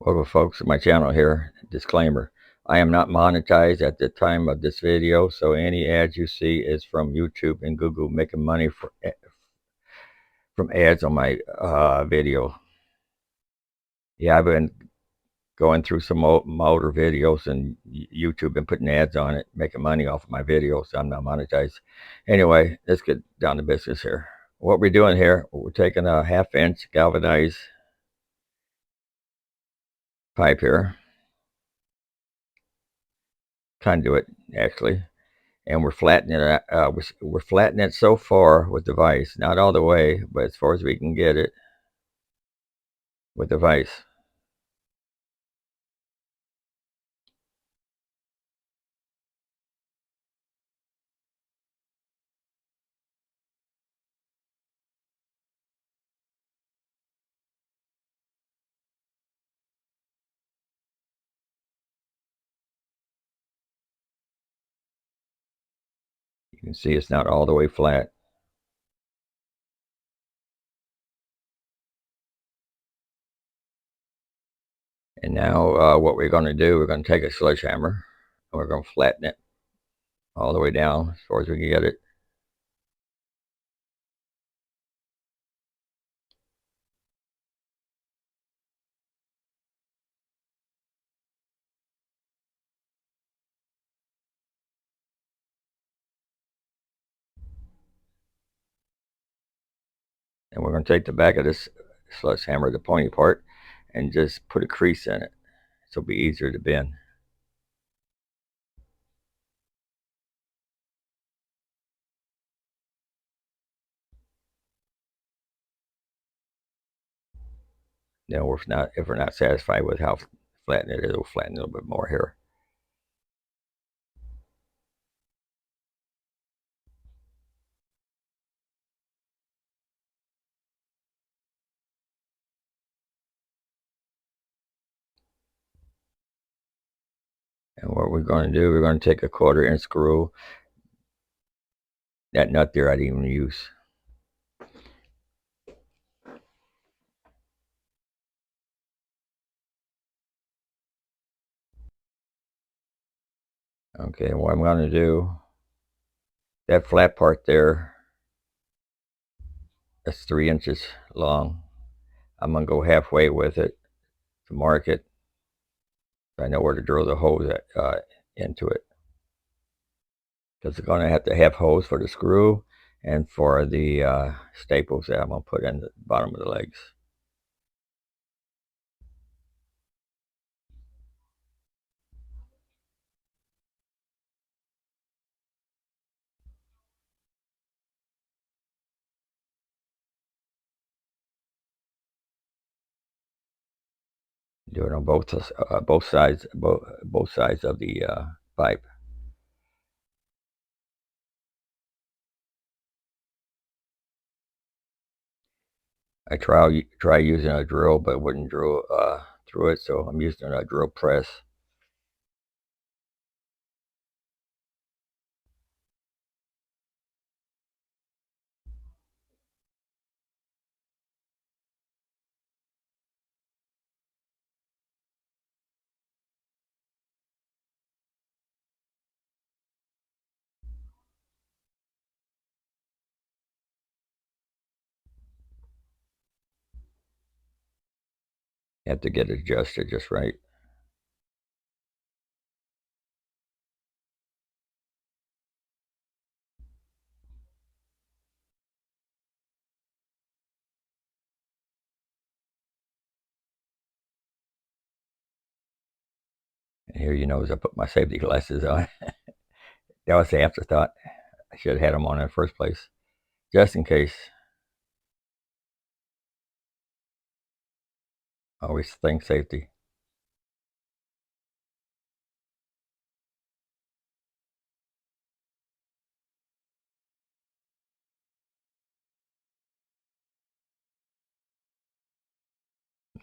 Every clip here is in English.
Welcome folks to my channel here. Disclaimer. I am not monetized at the time of this video, so any ads you see is from YouTube and Google making money from ads on my video. Yeah, I've been going through some older videos and YouTube been putting ads on it, making money off of my videos. So I'm not monetized. Anyway, let's get down to business here. What we're doing here, we're taking a 1/2-inch galvanized pipe here, conduit actually, and we're flattening it. We're flattening it so far with the vise, not all the way, but as far as we can get it with the vise. You can see it's not all the way flat. And now what we're going to do, we're going to take a sledgehammer and we're going to flatten it all the way down as far as we can get it. And we're going to take the back of this sledgehammer, the pointy part, and just put a crease in it so it'll be easier to bend. Then if we're not satisfied with how flattened it is, we'll flatten it a little bit more here. And what we're going to do, we're going to take a 1/4-inch screw. That nut there I didn't even use. Okay, what I'm going to do, that flat part there, that's 3 inches long. I'm going to go halfway with it to mark it. I know where to drill the hose into it. Because we're going to have holes for the screw and for the staples that I'm going to put in the bottom of the legs. Do it on both sides of the pipe. I try using a drill, but wouldn't drill through it, so I'm using a drill press. You have to get it adjusted just right. And here you notice I put my safety glasses on. That was the afterthought. I should have had them on in the first place, just in case. Always think safety.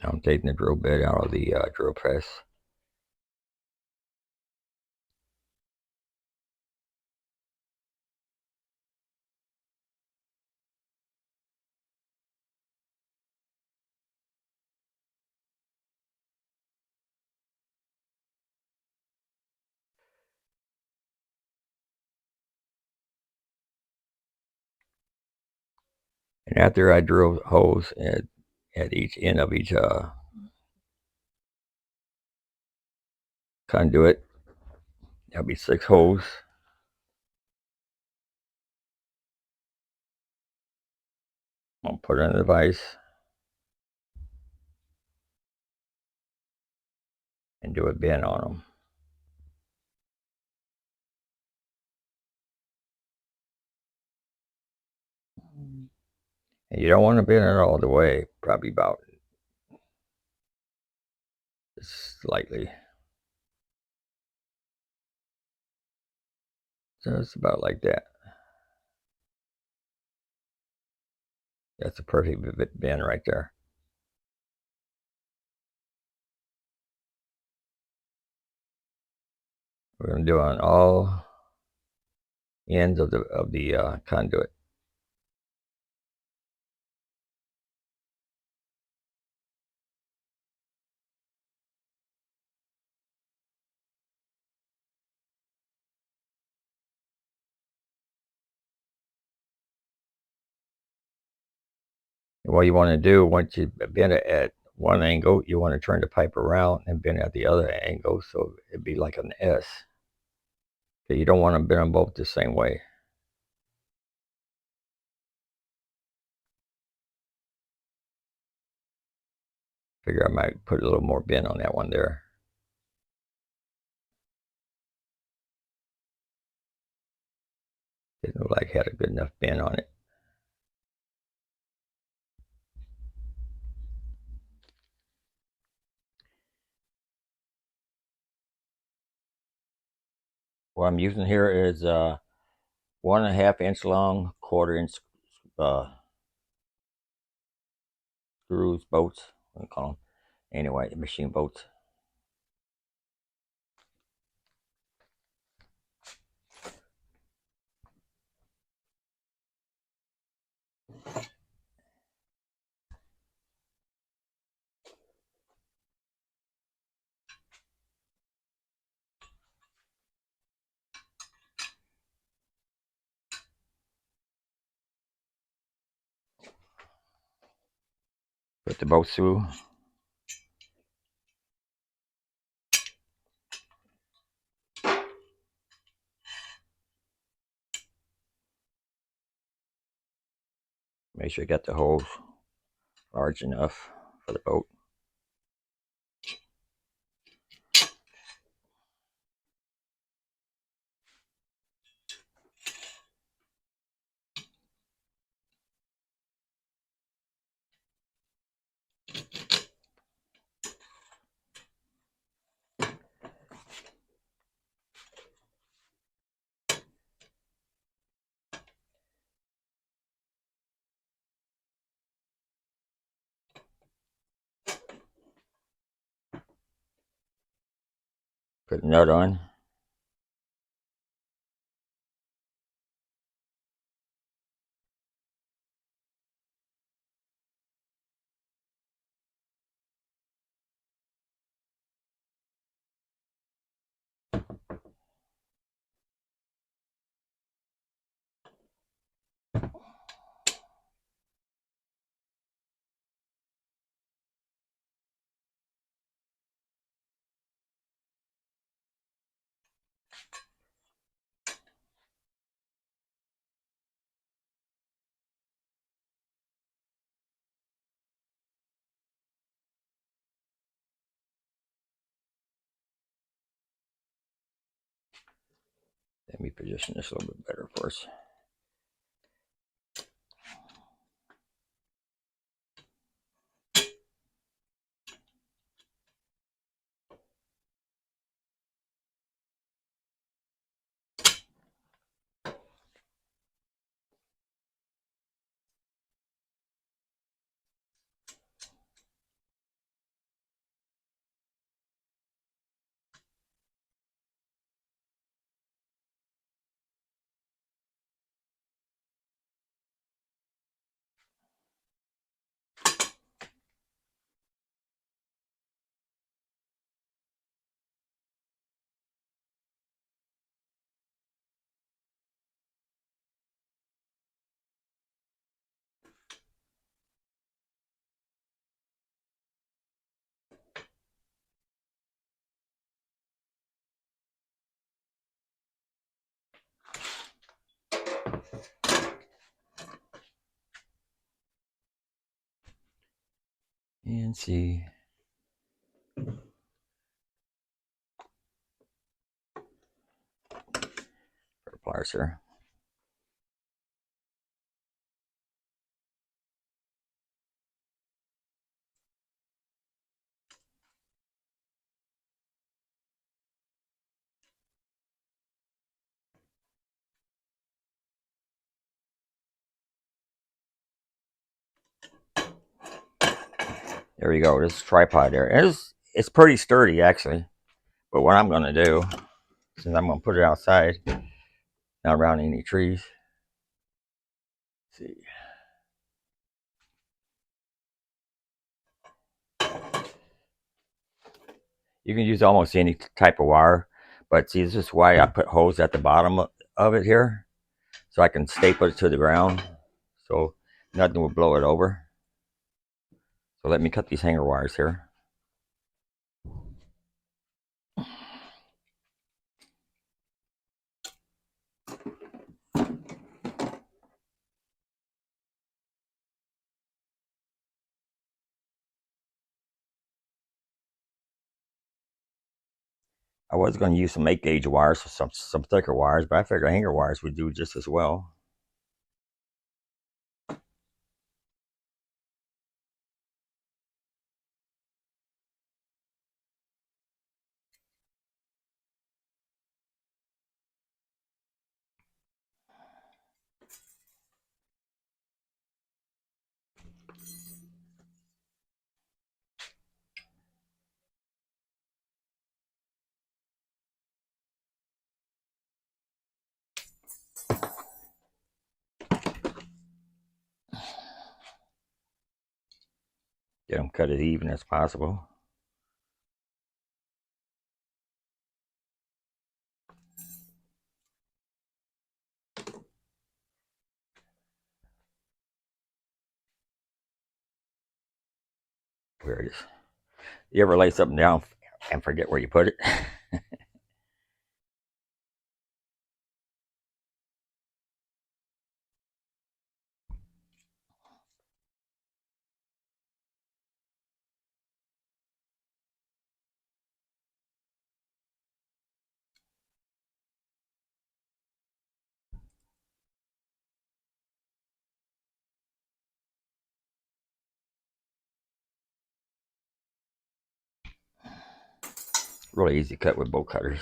Now I'm taking the drill bit out of the drill press. And after I drill holes at each end of each conduit, there'll be 6 holes. I'll put in the vise and do a bend on them. And you don't want to bend it all the way, probably about slightly. So it's about like that. That's a perfect bend right there. We're going to do it on all ends of the conduit. And what you want to do, once you bend it at one angle, you want to turn the pipe around and bend at the other angle, so it'd be like an S. Okay, you don't want to bend them both the same way. Figure I might put a little more bend on that one there. Didn't look like it had a good enough bend on it. What I'm using here is 1.5 inch long, 1/4 inch screws, bolts, what do you call them? Anyway, machine bolts. Put the bolts through. Make sure you got the holes large enough for the bolt. Put a nut on. Let me position this a little bit better for us. CNC pliers here. There you go. This tripod there. It's pretty sturdy actually. But what I'm going to do, since I'm going to put it outside, not around any trees. Let's see. You can use almost any type of wire, but see, this is why I put holes at the bottom of it here, so I can staple it to the ground, so nothing will blow it over. So let me cut these hanger wires here. I was going to use some 8-gauge wires, some thicker wires, but I figured hanger wires would do just as well. Get them cut as even as possible. Where it is. You ever lay something down and forget where you put it? Really easy cut with bolt cutters.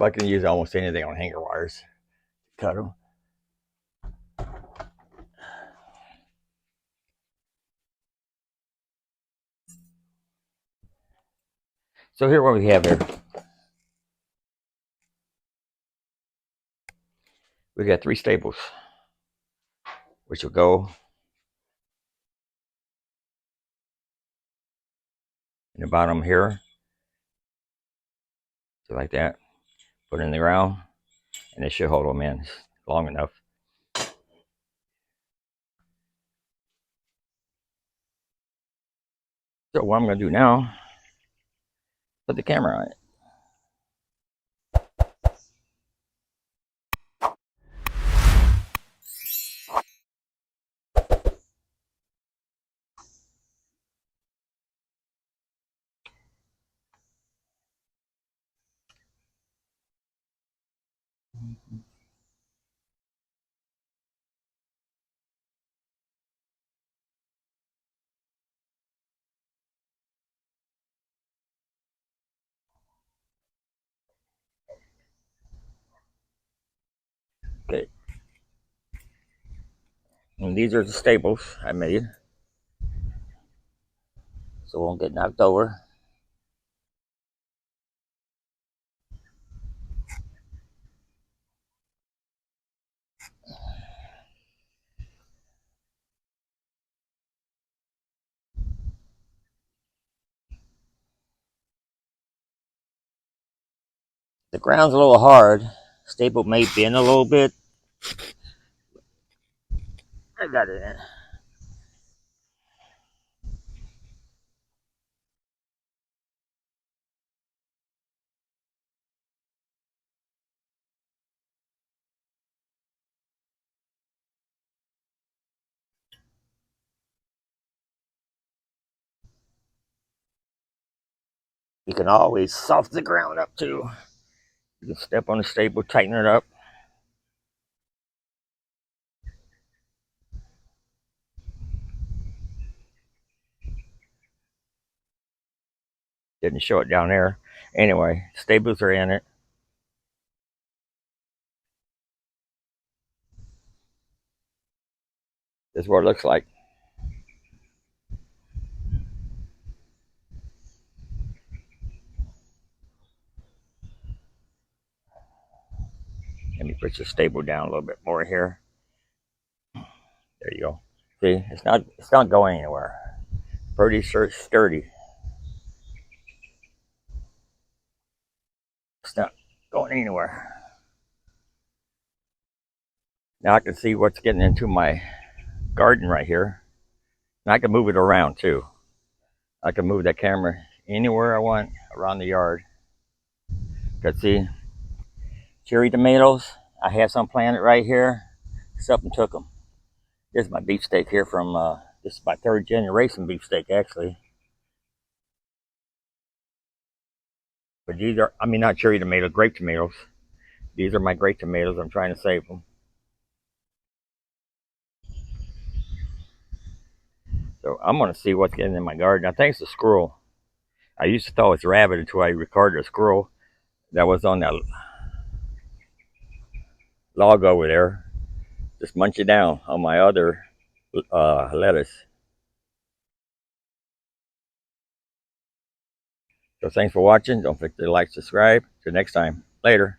I can use almost anything on hanger wires. Cut them. So here what we have here. We got 3 staples, which will go in the bottom here. So like that. Put it in the ground, and it should hold them in long enough. So what I'm going to do now, put the camera on it. Okay. And these are the staples I made, so it won't get knocked over. The ground's a little hard. Staple may bend a little bit. I got it in. You can always soften the ground up too. You can step on the staple, tighten it up. Didn't show it down there. Anyway, staples are in it. This is what it looks like. Let me push the staple down a little bit more here. There you go. See, it's not going anywhere. Pretty sturdy. It's not going anywhere. Now I can see what's getting into my garden right here. And I can move it around too. I can move that camera anywhere I want around the yard. Cause see, cherry tomatoes, I had some planted right here. Something took them. This is my beefsteak here from, this is my third generation beefsteak actually. But these are, I mean, not cherry tomatoes, grape tomatoes. These are my grape tomatoes. I'm trying to save them. So I'm going to see what's getting in my garden. I think it's a squirrel. I used to thought it was a rabbit until I recorded a squirrel that was on that log over there. Just munch it down on my other lettuce. So thanks for watching. Don't forget to like, subscribe. Till next time. Later.